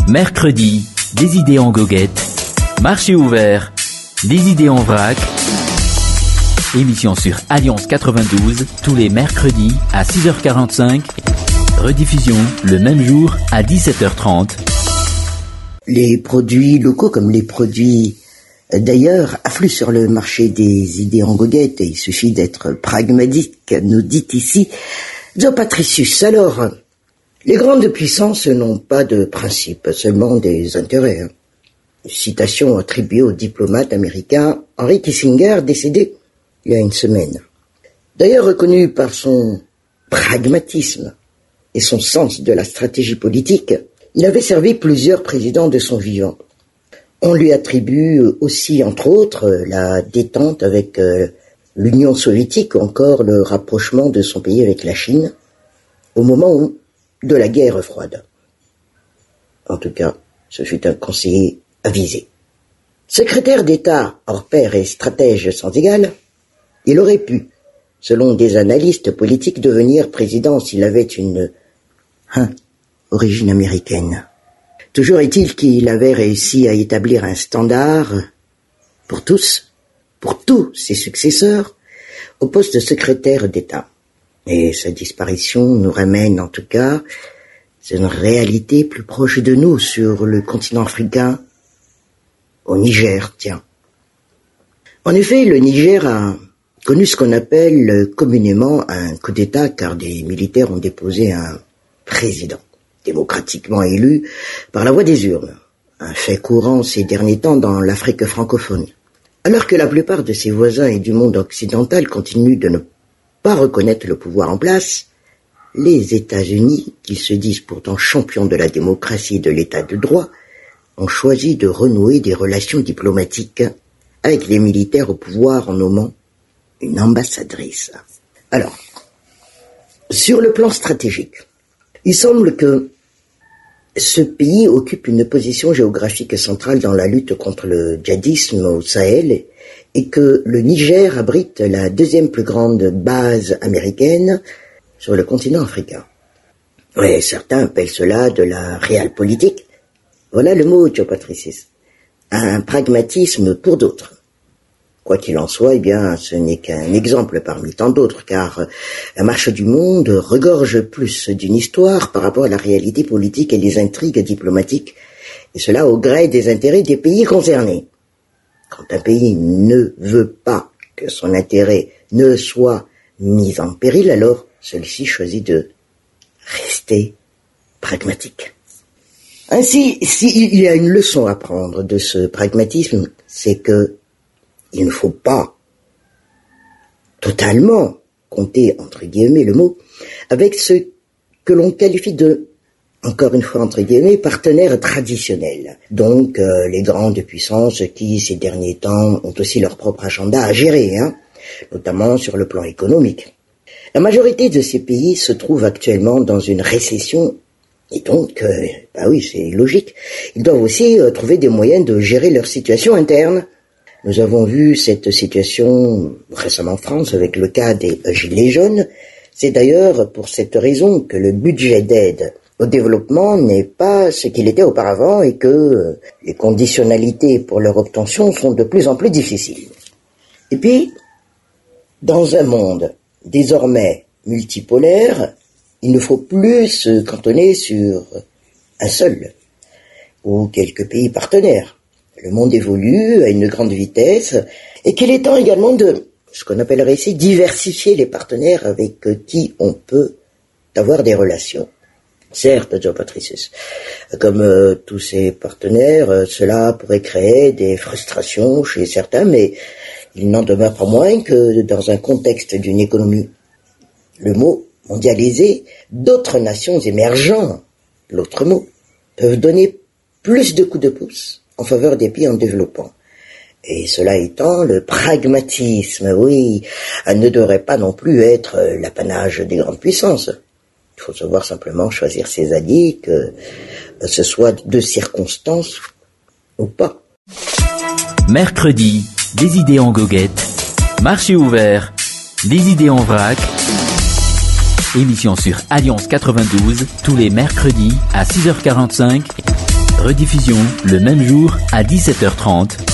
Mercredi, des idées en goguette. Marché ouvert, des idées en vrac. Émission sur Alliance 92, tous les mercredis à 6h45. Rediffusion le même jour à 17h30. Les produits locaux comme les produits d'ailleurs affluent sur le marché des idées en goguette et il suffit d'être pragmatique, nous dit ici Joe Patricius. Alors, les grandes puissances n'ont pas de principe, seulement des intérêts. Citation attribuée au diplomate américain Henry Kissinger, décédé il y a une semaine. D'ailleurs reconnu par son pragmatisme et son sens de la stratégie politique, il avait servi plusieurs présidents de son vivant. On lui attribue aussi, entre autres, la détente avec l'Union soviétique ou encore le rapprochement de son pays avec la Chine au moment de la guerre froide. En tout cas, ce fut un conseiller avisé. Secrétaire d'État hors pair et stratège sans égal, il aurait pu, selon des analystes politiques, devenir président s'il avait une origine américaine. Toujours est-il qu'il avait réussi à établir un standard pour tous ses successeurs, au poste de secrétaire d'État. Et sa disparition nous ramène en tout cas à une réalité plus proche de nous sur le continent africain, au Niger, tiens. En effet, le Niger a connu ce qu'on appelle communément un coup d'État car des militaires ont déposé un président démocratiquement élu par la voie des urnes, un fait courant ces derniers temps dans l'Afrique francophone. Alors que la plupart de ses voisins et du monde occidental continuent de ne pas reconnaître le pouvoir en place, les États-Unis, qui se disent pourtant champions de la démocratie et de l'état de droit, ont choisi de renouer des relations diplomatiques avec les militaires au pouvoir en nommant une ambassadrice. Alors, sur le plan stratégique, il semble que ce pays occupe une position géographique centrale dans la lutte contre le djihadisme au Sahel et que le Niger abrite la deuxième plus grande base américaine sur le continent africain. Ouais, certains appellent cela de la realpolitik. Voilà le mot, Joe Patricius. Un pragmatisme pour d'autres. Quoi qu'il en soit, eh bien, ce n'est qu'un exemple parmi tant d'autres, car la marche du monde regorge plus d'une histoire par rapport à la réalité politique et les intrigues diplomatiques, et cela au gré des intérêts des pays concernés. Quand un pays ne veut pas que son intérêt ne soit mis en péril, alors celui-ci choisit de rester pragmatique. Ainsi, s'il y a une leçon à prendre de ce pragmatisme, c'est que il ne faut pas totalement compter, entre guillemets, le mot, avec ce que l'on qualifie de, encore une fois, entre guillemets, partenaires traditionnels. Donc, les grandes puissances qui, ces derniers temps, ont aussi leur propre agenda à gérer, notamment sur le plan économique. La majorité de ces pays se trouvent actuellement dans une récession, et donc, oui, c'est logique. Ils doivent aussi trouver des moyens de gérer leur situation interne. Nous avons vu cette situation récemment en France avec le cas des Gilets jaunes. C'est d'ailleurs pour cette raison que le budget d'aide au développement n'est pas ce qu'il était auparavant et que les conditionnalités pour leur obtention sont de plus en plus difficiles. Et puis, dans un monde désormais multipolaire, il ne faut plus se cantonner sur un seul ou quelques pays partenaires. Le monde évolue à une grande vitesse et qu'il est temps également de, ce qu'on appellerait ici, diversifier les partenaires avec qui on peut avoir des relations. Certes, Joe Patricius, comme tous ces partenaires, cela pourrait créer des frustrations chez certains, mais il n'en demeure pas moins que dans un contexte d'une économie, le mot mondialisée, d'autres nations émergentes, l'autre mot, peuvent donner plus de coups de pouce en faveur des pays en développement. Et cela étant, le pragmatisme, oui, ne devrait pas non plus être l'apanage des grandes puissances. Il faut savoir simplement choisir ses alliés, que ce soit de circonstances ou pas. Mercredi, des idées en goguette. Marché ouvert, des idées en vrac. Émission sur Alliance 92, tous les mercredis à 6h45. Rediffusion le même jour à 17h30